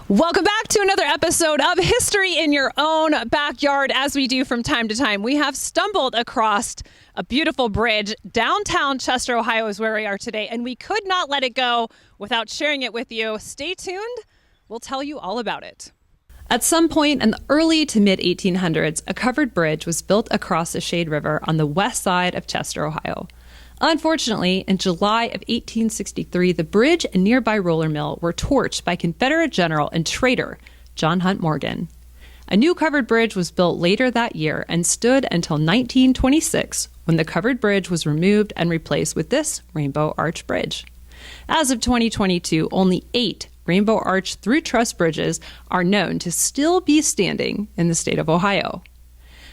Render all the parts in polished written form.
Welcome back to another episode of History in Your Own Backyard. As we do from time to time, we have stumbled across a beautiful bridge. Downtown Chester, Ohio is where we are today, and we could not let it go without sharing it with you. Stay tuned. We'll tell you all about it. At some point in the early to mid 1800s, a covered bridge was built across the Shade River on the west side of Chester, Ohio. Unfortunately, in July of 1863, the bridge and nearby roller mill were torched by Confederate General and traitor John Hunt Morgan. A new covered bridge was built later that year and stood until 1926, when the covered bridge was removed and replaced with this Rainbow Arch Bridge. As of 2022, only 8 Rainbow Arch through truss bridges are known to still be standing in the state of Ohio.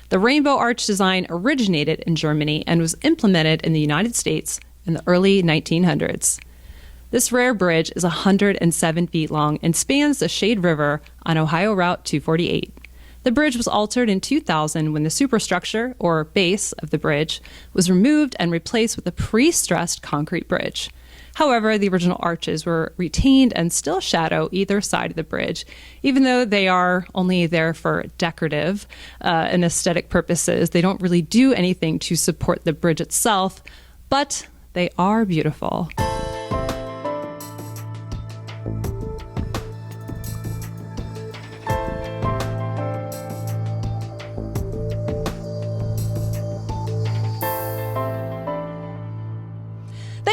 The Rainbow Arch design originated in Germany and was implemented in the United States in the early 1900s. This rare bridge is 107 feet long and spans the Shade River on Ohio Route 248. The bridge was altered in 2000 when the superstructure, or base, of the bridge was removed and replaced with a pre-stressed concrete bridge. However, the original arches were retained and still shadow either side of the bridge, even though they are only there for decorative and aesthetic purposes. They don't really do anything to support the bridge itself, but they are beautiful.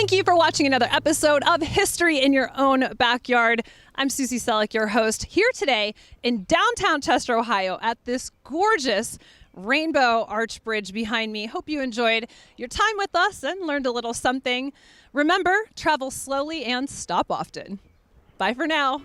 Thank you for watching another episode of History in Your Own Backyard. I'm Susie Selleck, your host, here today in downtown Chester, Ohio at this gorgeous Rainbow Arch Bridge behind me. Hope you enjoyed your time with us and learned a little something. Remember, travel slowly and stop often. Bye for now.